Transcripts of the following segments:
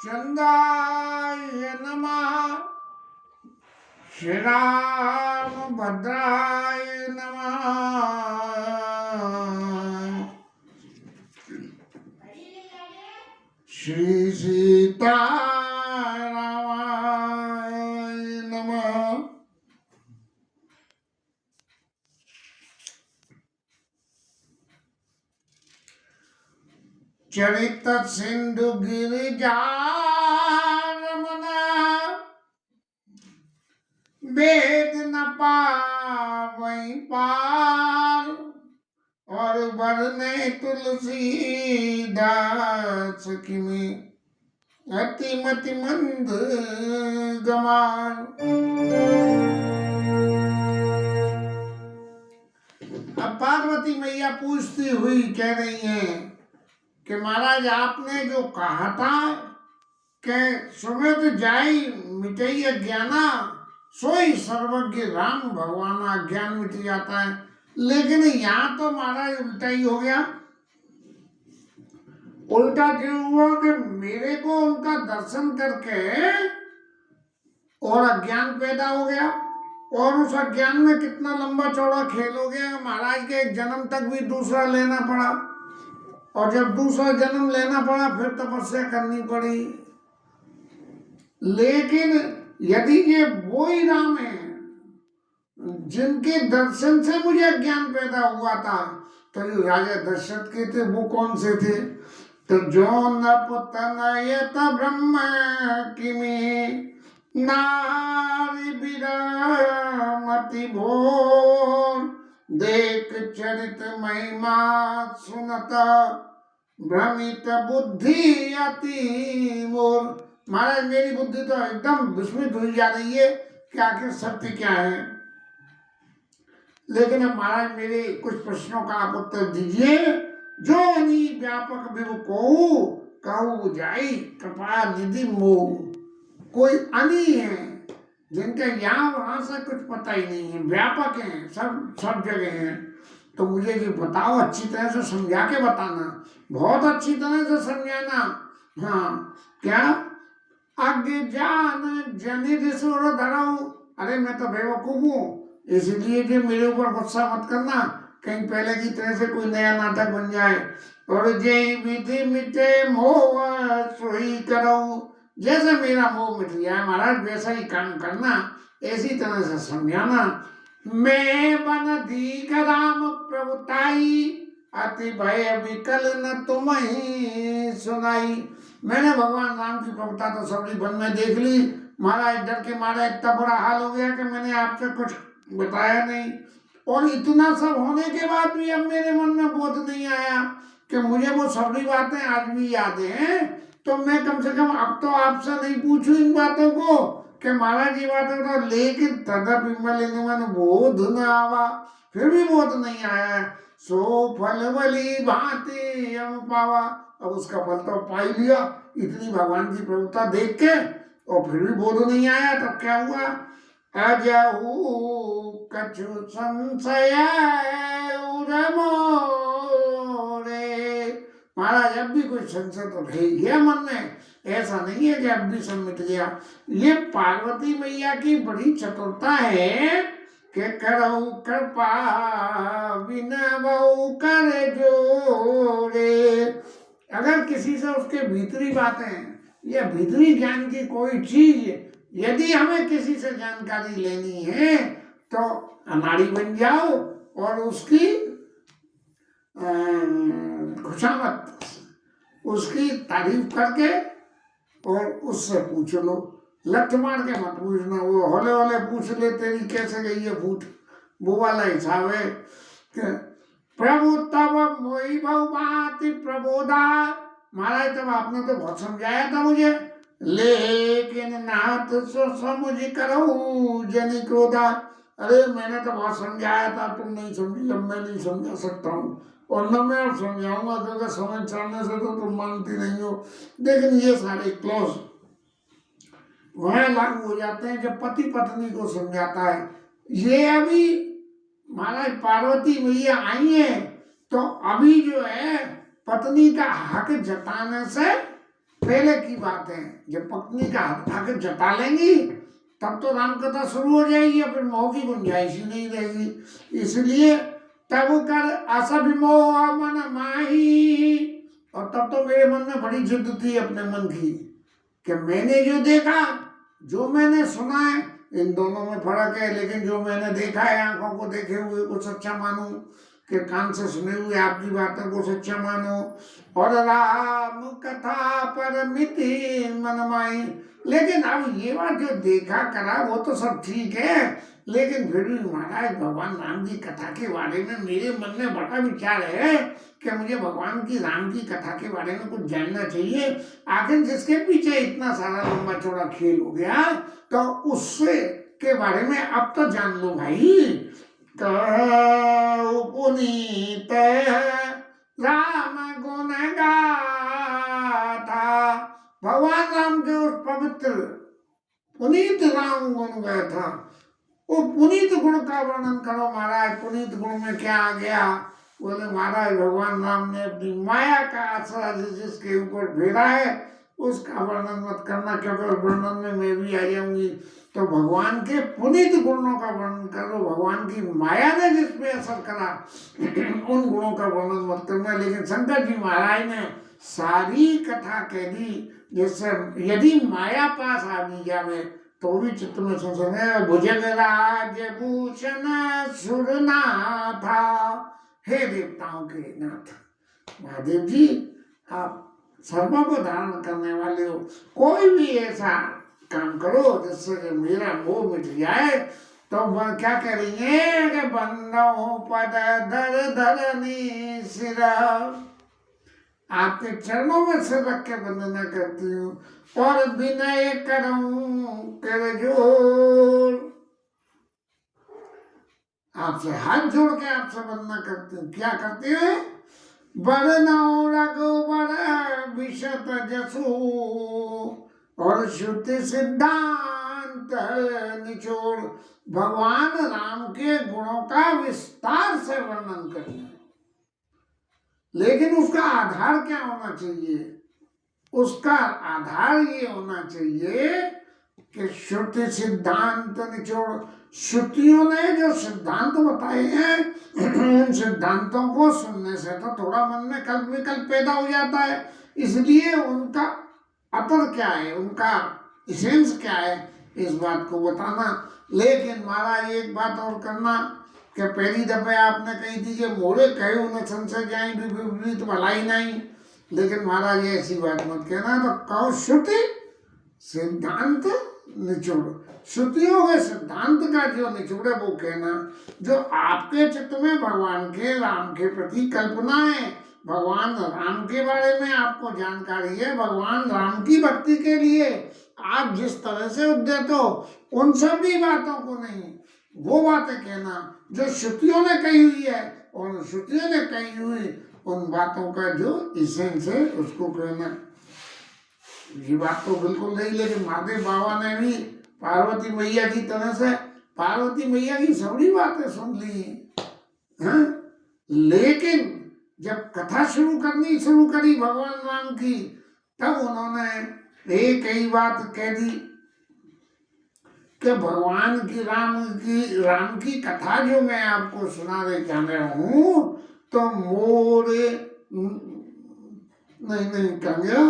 चंदाय नमः, श्री राम भद्राय नमः, श्री सीतारामाय नमः। चरित सिंधु गिरिजारमना, वेद न पावई पार, और बरने तुलसीदास की में अतिमति मंद गमान। अब पार्वती मैया पूछती हुई कह रही हैं कि महाराज आपने जो कहा था कि सुमित जाई मिटई अज्ञाना, सोई सर्वज्ञ राम भगवान अज्ञान मिट जाता है, लेकिन यहाँ तो महाराज उल्टा ही हो गया। उल्टा क्यों हुआ कि मेरे को उनका दर्शन करके और अज्ञान पैदा हो गया, और उस अज्ञान में कितना लंबा चौड़ा खेल हो गया महाराज के एक जन्म तक भी दूसरा लेना पड़ा, और जब दूसरा जन्म लेना पड़ा फिर तपस्या करनी पड़ी। लेकिन यदि ये वो ही राम है जिनके दर्शन से मुझे ज्ञान पैदा हुआ था, तो जो राजा दशरथ के थे वो कौन से थे? तो जो नपतनयत ब्रह्म किमे नारी विरमति भोर, देख चरित महिमा सुनता भ्रमित बुद्धि अति मोर। महाराज मेरी बुद्धि तो एकदम विस्मित हुई जा रही है कि आखिर सत्य क्या है। लेकिन अब महाराज मेरे कुछ प्रश्नों का आप उत्तर दीजिए। जो अनी व्यापक विभु को कहू जाई कृपा निधि मोह, कोई अनी है जिनका यहाँ वहां से कुछ पता ही नहीं है, व्यापक है, सब जगह है, तो मुझे ये बताओ, अच्छी तरह से समझा के बताना, बहुत अच्छी तरह से समझाना। हाँ क्या अज्ञान जनित सुर धराऊ, अरे मैं तो बेवकूफ हूँ, इसलिए जो मेरे ऊपर गुस्सा मत करना, कहीं पहले की तरह से कोई नया नाटक बन जाए। और जय विधि मिटे मोह सोई करो, जैसे मेरा मोह मिट गया है महाराज वैसा ही काम करना, ऐसी तरह से समझाना। मैं बन दीख राम प्रभुताई, अति भय विकल न तुम्हें सुनाई। मैंने भगवान राम की प्रभुता तो सबरी वन में देख ली महाराज, डर के मारे इतना बुरा हाल हो गया कि मैंने आपसे कुछ बताया नहीं, और इतना सब होने के बाद भी अब मेरे मन में बोध नहीं आया कि मुझे वो सबरी बातें आज भी याद हैं, तो मैं कम से कम अब तो आपसे नहीं पूछूं इन बातों को कि महाराज ये बातें बताओ। लेकिन तदपि लेने मन बोध न आवा, फिर भी बोध नहीं आया। सो फल बली भांति हम पावा, अब उसका फल तो पा ही लिया इतनी भगवान की प्रभुता देख के, और फिर भी बोध नहीं आया। तब क्या हुआ? अजहू कछु संशय मोरे, महाराज अब भी कोई संशय तो रह गया मन में, ऐसा नहीं है कि अब भी सब मिट गया। ये पार्वती मैया की बड़ी चतुरता है कि करऊ कृपा विनवऊ कर जोड़े। अगर किसी से उसके भीतरी बातें या भीतरी ज्ञान की कोई चीज यदि हमें किसी से जानकारी लेनी है तो अनाड़ी बन जाओ और उसकी खुशामद, उसकी तारीफ करके और उससे पूछ लो। लठ मार के मत पूछना, वो हौले हौले पूछ ले तेरी कैसे गई है फूट, वो वाला हिसाब है। प्रभु तब मोई बहुभांति प्रबोधा, महाराज तब आपने तो बहुत समझाया था मुझे, लेकिन नाथ सो समझ करो जनि क्रोधा। अरे मैंने तो बहुत समझाया था, तुम नहीं समझी, अब मैं नहीं समझा सकता हूँ, और न मैं अब समझाऊंगा, क्योंकि समझ चलने से तो तुम मानती नहीं हो। लेकिन ये सारे क्लॉज वह लागू हो जाते हैं जब पति पत्नी को समझाता है। ये अभी महाराज पार्वती मैया आई है, तो अभी जो है पत्नी का हक जताने से पहले की बात है, जब पत्नी का हाथ उठा के जता लेंगी तब तो राम कथा शुरू हो जाएगी, या फिर मोह की गुंजाइश ही नहीं रहेगी। इसलिए तब कर आशा विमोह मन माही, और तब तो मेरे मन में बड़ी जिद थी अपने मन की कि मैंने जो देखा, जो मैंने सुना है, इन दोनों में फर्क है, लेकिन जो मैंने देखा है आंखों को देखे हुए को सच्चा मानूं, कि कान से सुने हुए आपकी बातों को सच्चा मानो, और राम कथा पर मिति मन माई। लेकिन अब ये बात जो देखा करा वो तो सब ठीक है, लेकिन फिर भी महाराज भगवान राम की कथा के बारे में मेरे मन में बड़ा विचार है कि मुझे भगवान की राम की कथा के बारे में कुछ जानना चाहिए। आखिर जिसके पीछे इतना सारा लंबा चौड़ा खेल हो गया, तो उससे के बारे में अब तो जान लो भाई। कहु पुनीत राम गुण गाथा, भगवान राम के उस पवित्र पुनीत राम गुण गाथा, वो पुनीत गुण का वर्णन करो महाराज। पुनीत गुण में क्या आ गया? बोले महाराज भगवान राम ने अपनी माया का आसरा जिसके ऊपर फेरा है उसका वर्णन मत करना, क्योंकि वर्णन में मैं भी आ जाऊंगी। तो भगवान के पुनीत गुणों का वर्णन करो, भगवान की माया ने जिस पे असर करा उन गुणों का वर्णन मत करना। लेकिन शंकर जी महाराज ने सारी कथा कह दी, जिससे यदि माया पास आ भी जावे तो भी चित्त में सुने। भुजगराज भूषण सुरनाथा, हे देवताओं के नाथ महादेव जी, आप सर्वों को धारण करने वाले हो, कोई भी ऐसा काम करो जिससे मेरा मोह मिट जाए। तो वह क्या करेंगे कि बंदो पद धर धरनी सिरा, आपके चरणों में सिर रख के वंदना करती हूँ और विनय करूं कर जोर, आपसे हाथ जोड़ के आपसे वंदना करती हूँ। क्या करती है? बरनौ रघुवर विशत जसु, और श्रुति सिद्धांत निचोड़, भगवान राम के गुणों का विस्तार से वर्णन करना। लेकिन उसका आधार क्या होना चाहिए? उसका आधार ये होना चाहिए कि श्रुति सिद्धांत निचोड़, श्रुतियों ने जो सिद्धांत बताए हैं उन सिद्धांतों को सुनने से तो थोड़ा मन में कल्प विकल्प पैदा हो जाता है। इसलिए उनका अतर क्या है, उनका इसेंस क्या है, इस बात को बताना। लेकिन महाराज एक बात और करना कि पहली दफे आपने कही थी कि मोरे कहे उन्हें संशय जाए विपरीत भलाई नहीं, लेकिन महाराज ऐसी बात मत कहना। तो कहो श्रुति सिद्धांत निचोड़, श्रुतियों के सिद्धांत का जो निचोड़ है वो कहना। जो आपके चित्त में भगवान के राम के प्रति कल्पना है, भगवान राम के बारे में आपको जानकारी है, भगवान राम की भक्ति के लिए आप जिस तरह से उद्यत हो, उन सभी बातों को नहीं, वो बातें कहना जो श्रुतियों ने कही हुई है, और श्रुतियों ने कही हुई उन बातों का जो इसेंस है उसको कहना। ये बात तो बिल्कुल नहीं, लेकिन महादेव बाबा ने भी पार्वती मैया की तरह से पार्वती मैया की सभी बातें सुन ली हैं, लेकिन जब कथा शुरू करी भगवान राम की, तब उन्होंने एक ही बात कह दी कि भगवान की राम की कथा जो मैं आपको सुनाने जा रहा हूँ, तो मोरे नहीं कह गया,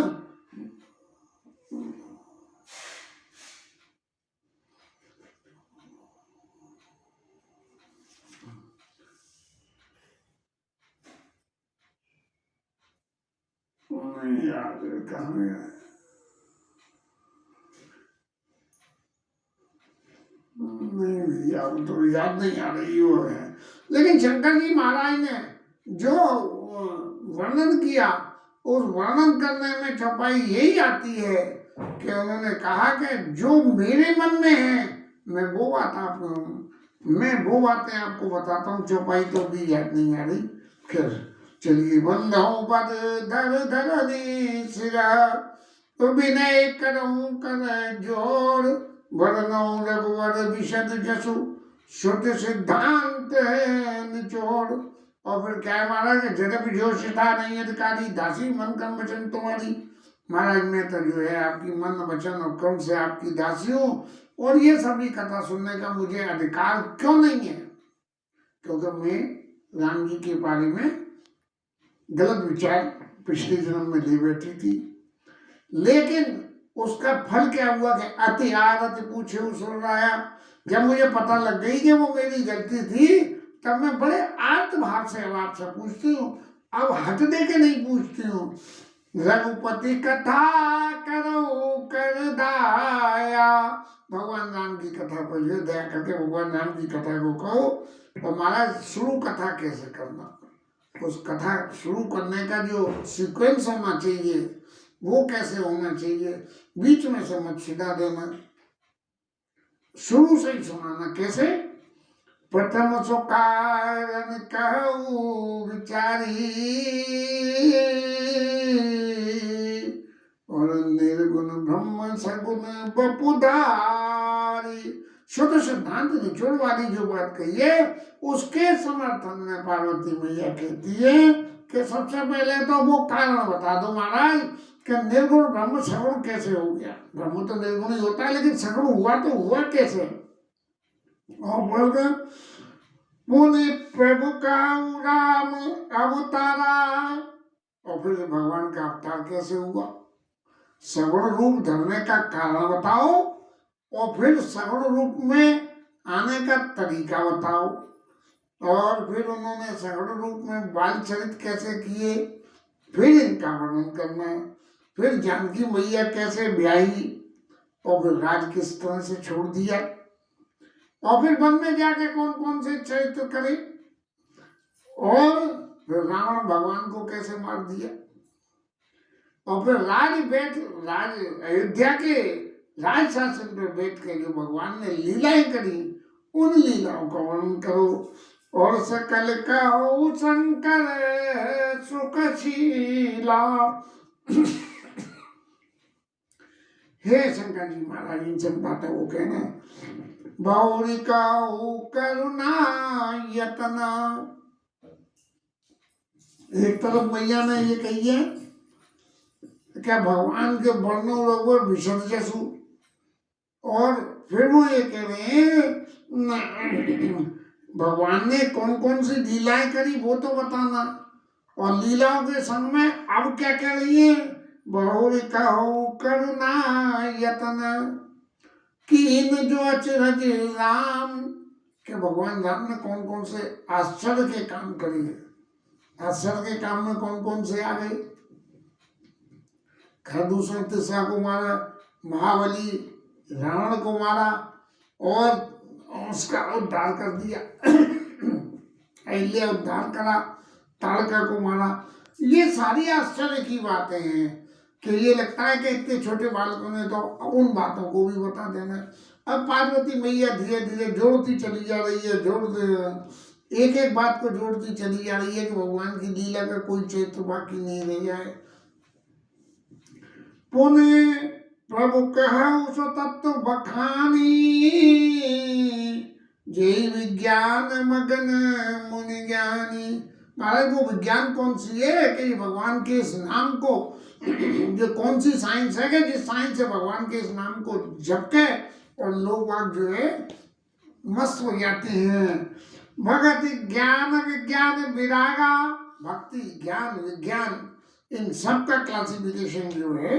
याद कहाँ है, नहीं याद तो याद नहीं आ रही वो है। लेकिन शंकर जी महाराज ने जो वर्णन किया, उस वर्णन करने में चौपाई यही आती है कि उन्होंने कहा कि जो मेरे मन में है मैं वो बातें आपको बताता हूँ। चौपाई तो भी याद नहीं आ रही। फिर चलिए, बंधो पद धर धरनी सिरा, तो विनय करऊं कर जोर, वर्णो रघुवर विशद जसु, श्रुति सिद्धांत है निचोड़। और फिर क्या है महाराज, जगत जोशिता नहीं अधिकारी, दासी मन कर्म वचन तुम्हारी। महाराज मैं तो जो है आपकी मन वचन और कर्म से आपकी दासी हूँ, और ये सभी कथा सुनने का मुझे अधिकार क्यों नहीं है? क्योंकि मैं राम जी के बारे में गलत विचार पिछले जन्म में ले बैठी थी। लेकिन उसका फल क्या हुआ कि अति आरत पूछे सुराया, जब मुझे पता लग गई कि वो मेरी गलती थी, तब मैं बड़े आर्त भाव से अब आपसे पूछती हूँ। अब हट दे के नहीं पूछती हूँ। रघुपति कथा करो कर दाया, भगवान राम की कथा पर जो दया करके भगवान राम की कथा को कहो। और महाराज शुरू कथा कैसे करना, उस कथा शुरू करने का जो सीक्वेंस होना चाहिए वो कैसे होना चाहिए, बीच में से मत छिड़ा देना, शुरू से ही सुनाना। कैसे? प्रथम सो कारण कहूँ विचारी, और निर्गुण ब्रह्म सगुण बपुधारी। शुद्ध सिद्धांत निचोड़ वाली जो बात कही है, उसके समर्थन में पार्वती मैया कहती है कि सबसे पहले तो वो कारण बता दो महाराज कि निर्गुण ब्रह्म सगुण कैसे हो गया। ब्रह्म तो निर्गुण ही होता है, लेकिन सगुण हुआ तो हुआ कैसे? और बोल गए पुण्य प्रभु का राम अवतारा, और फिर भगवान का अवतार कैसे हुआ? सगुण रूप धरने का कारण बताओ, और फिर सगुण रूप में आने का तरीका बताओ, और फिर उन्होंने सगुण रूप में बाल चरित कैसे किए, फिर इनका वर्णन करना। फिर जानकी मैया कैसे ब्याही, और फिर राज किस तरह से छोड़ दिया, और फिर वन में जाके कौन कौन से चरित्र करे, और फिर रावण भगवान को कैसे मार दिया, और फिर राज अयोध्या के राज शासन पर बैठ के जो भगवान ने लीलाएं करी, उन लीलाओं का वर्णन करो। और सकल कहो शंकर सुखशीला। हे शंकर जी महाराज, इन सब बातों को कहना। बहुरी कहो करुणा यतना, एक तरफ मैया ने ये कही है क्या भगवान के वर्णों लोग विशद जसु, और फिर वो ये कह रहे हैं भगवान ने कौन कौन सी लीलाएं करी वो तो बताना, और लीलाओं के संग में अब क्या कह रही है? बहुरी कहो करुणा यतना, कीन जो अचरज राम, के भगवान राम ने कौन कौन से आश्चर्य के काम करे। आश्चर्य के काम में कौन कौन से आ गए? खरदूषण तिस्सा को मारा, महाबली रावण को मारा, और उसका उद्धार कर दिया, अहिल्या उद्धार करा, ताड़का को मारा। ये सारी आश्चर्य की बातें हैं कि ये लगता है कि इतने छोटे बालकों ने तो उन बातों को भी बता देना। अब पार्वती मैया धीरे धीरे जोड़ती चली जा रही है, एक एक बात को जोड़ती चली जा रही है कि भगवान की लीला का कोई चरित्र बाकी नहीं रह जाए। पुण्य प्रभु कहु सो तत्व बखानी, जय विज्ञान मगन मुनि ज्ञानी। महाराज वो विज्ञान कौन सी है कि भगवान के इस नाम को, जो कौन सी साइंस है कि जिस साइंस से भगवान के इस नाम को जपके और लोग बाग जो है मस्त हो जाते हैं। भगति ज्ञान विज्ञान विरागा, भक्ति ज्ञान विज्ञान इन सब का क्लासिफिकेशन जो है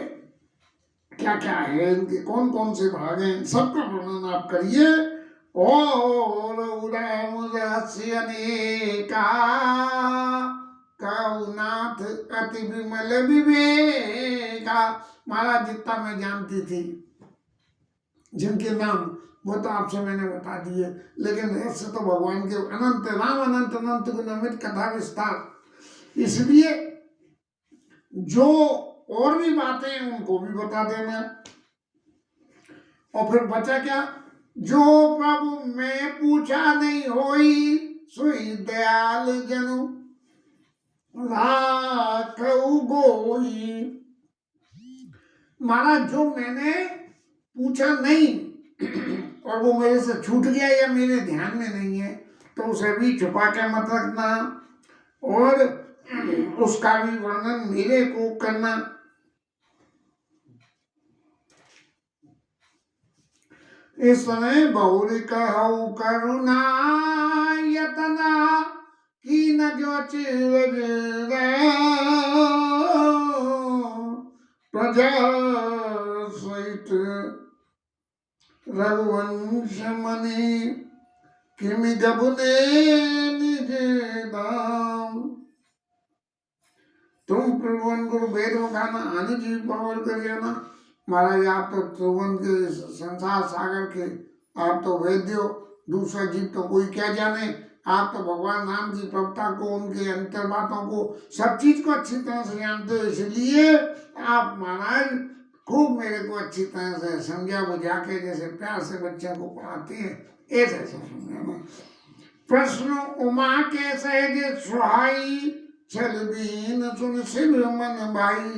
क्या क्या है, इनके कौन कौन से भाग हैं, इन सबका वर्णन आप करिए। और उदम रहस्य अनेका, कौनाथ अति विमल विवेका। महाराज जितना मैं जानती थी जिनके नाम वो तो आपसे मैंने बता दिए, लेकिन रहस्य तो भगवान के अनंत राम अनंत अनंत गुण अमित कथा विस्तार। इसलिए जो और भी बातें हैं उनको भी बता देना। और फिर बचा क्या? जो प्रभु मैं पूछा नहीं होई, सुई दयाल जनु राखऊ गोई। महाराज जो मैंने पूछा नहीं और वो मेरे से छूट गया या मेरे ध्यान में नहीं है, तो उसे भी छुपा के मत रखना, और उसका भी वर्णन मेरे को करना। इसने बहुरी कहू करुणा यतना की न जो चिर प्रजा सहित रघुवंश मणि किमि गबुने निज धाम। तुम त्रिभुवन गुरु वेद मुखाना आने जीव पावर कर जाना। महाराज आप तो त्रिभुवन के संसार सागर के आप तो वेद्य हो, दूसरा जीव तो कोई क्या जाने। आप तो भगवान राम की प्रभुता को, उनके अंतर बातों को, सब चीज को अच्छी तरह से जानते हो, इसलिए आप महाराज खूब मेरे को अच्छी तरह से समझा बुझा के जैसे प्यार से बच्चों को पढ़ाती है ऐसे समझाना। प्रश्न उमा के सहज सुहाई चल बीन सुन शिव मन भाई।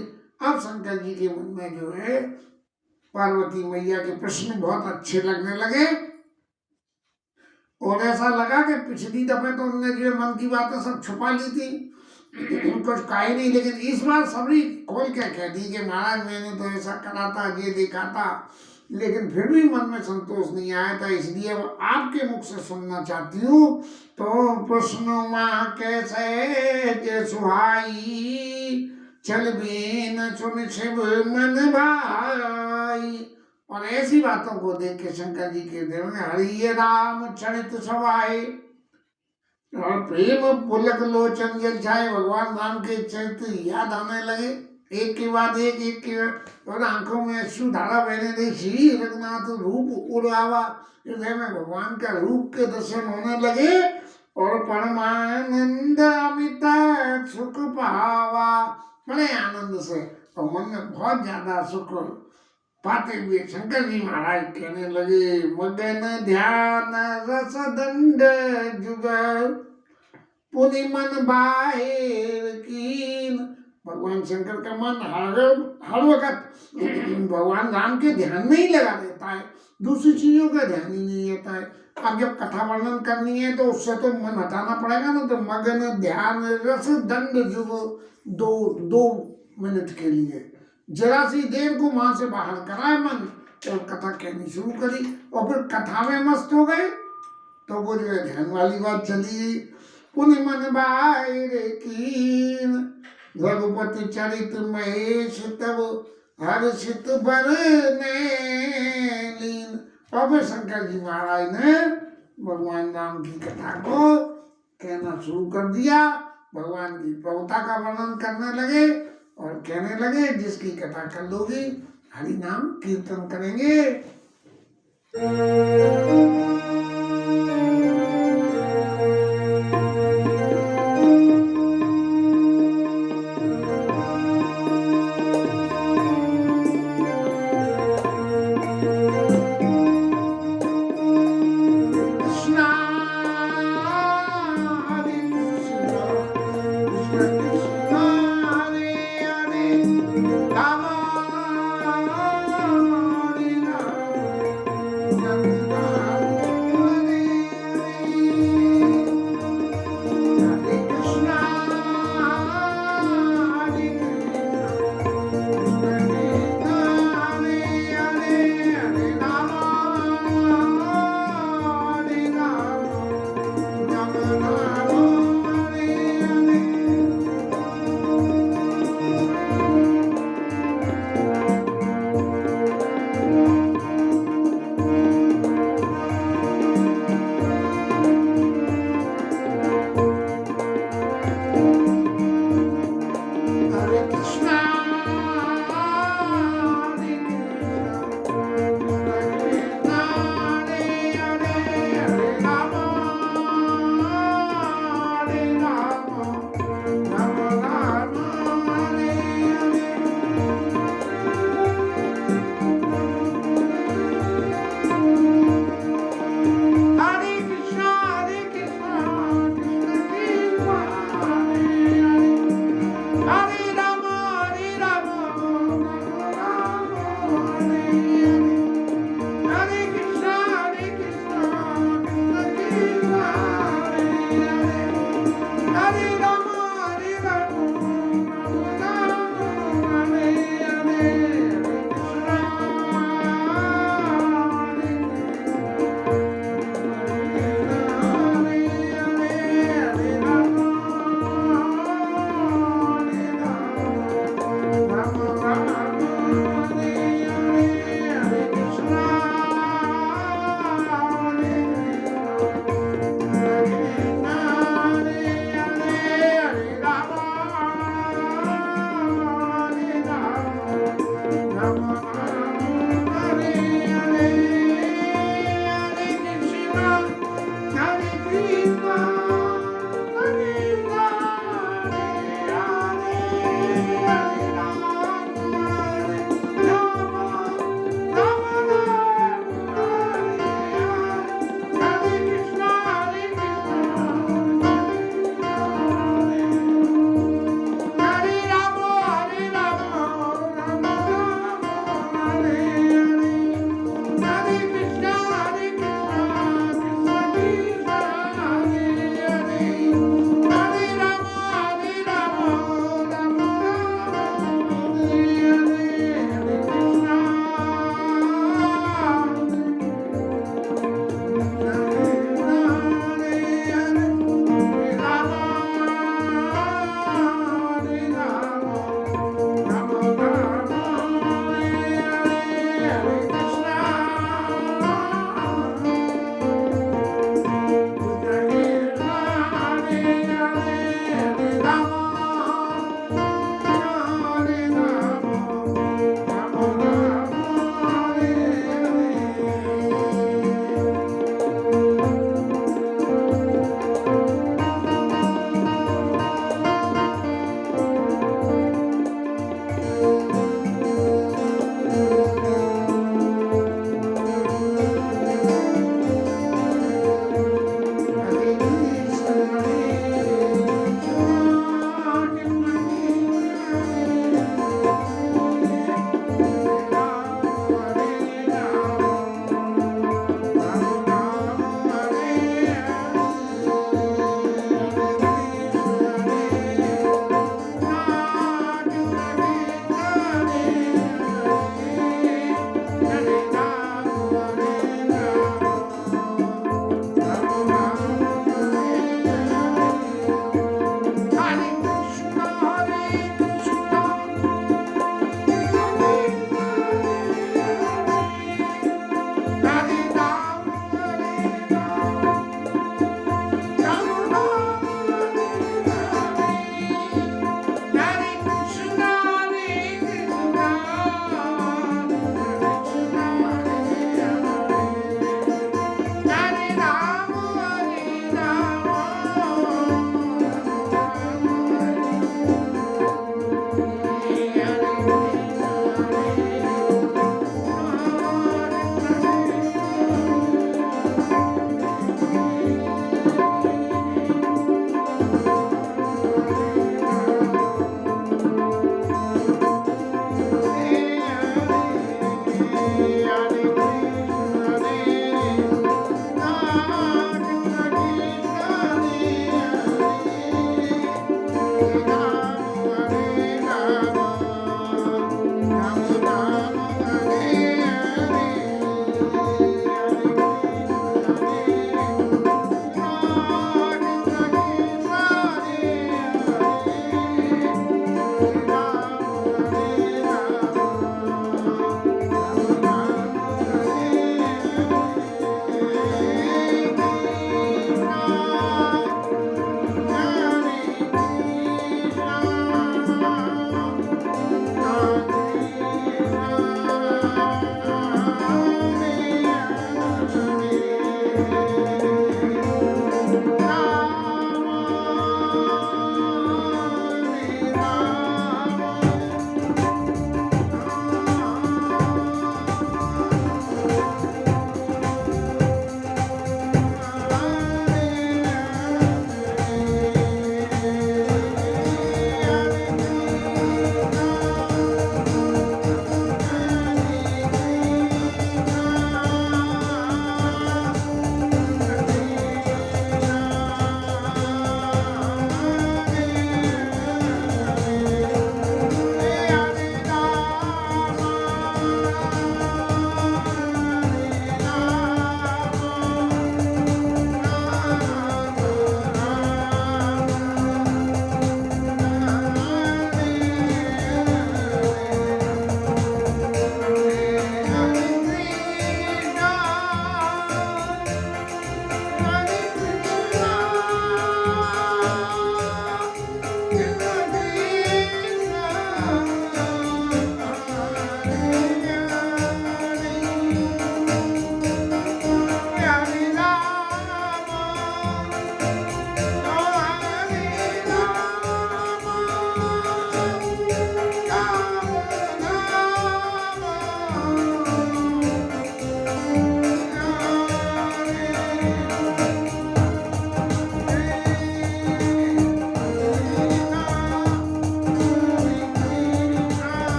अब शंकर जी के मन में जो है पार्वती मैया के प्रश्न बहुत अच्छे लगने लगे और ऐसा लगा कि पिछली दफे तो उनने जो मन की बातें सब छुपा ली थी, कुछ कहा ही नहीं, लेकिन इस बार सभी खोल के कह दी कि महाराज मैंने तो ऐसा करा था, ये देखा था, लेकिन फिर भी मन में संतोष नहीं आया था, इसलिए अब आपके मुख से सुनना चाहती हूँ। तो प्रश्न माँ कैसे सुहाई चल बीन सुन शिव मन भाई। और ऐसी बातों को देख के शंकर जी के दिल में हरि राम चरित सवाए और प्रेम पुलक लोचन जल छाए। भगवान राम के चरित्र याद आने लगे एक के बाद एक के बाद, और आंखों में अश्रु धारा बहने लगी। श्री रघुनाथ रूप उड़ावा, हृदय में भगवान का रूप के दर्शन होने लगे और परमानंद अमित सुख पावा। बड़े आनंद से और मन में बहुत ज्यादा सुख पाते हुए शंकर जी महाराज कहने लगे मगन ध्यान रस दंड जुगल पुनि मन बाहिर कीन। भगवान शंकर का मन हर वक्त भगवान राम के ध्यान में ही लगा रहता है, दूसरी चीजों का ध्यान ही नहीं रहता है। अब जब कथा वर्णन करनी है तो उससे तो मन हटाना पड़ेगा ना, तो मगन ध्यान रस दंड जुग दो मिनट के लिए जरा सी देर को वहां से बाहर कराए मन और कथा कहनी शुरू करी और फिर कथा में मस्त हो गए। तो वो जो है ध्यान वाली बात चली। पुनि मन बाहिर कीन रघुपति चरित महेश तब हर्षित बरने लीन। और फिर शंकर जी महाराज ने भगवान राम की कथा को कहना शुरू कर दिया, भगवान की प्रभुता का वर्णन करने लगे और कहने लगे जिसकी कथा कर लोगी हरि नाम कीर्तन करेंगे।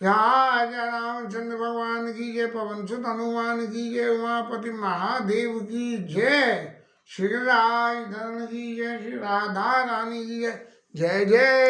राजा रामचंद्र भगवान की जय, पवन सुत हनुमान की जय, उमापति महादेव की जय, श्री राज धरण की जय, श्री राधा रानी की जय, जय जय।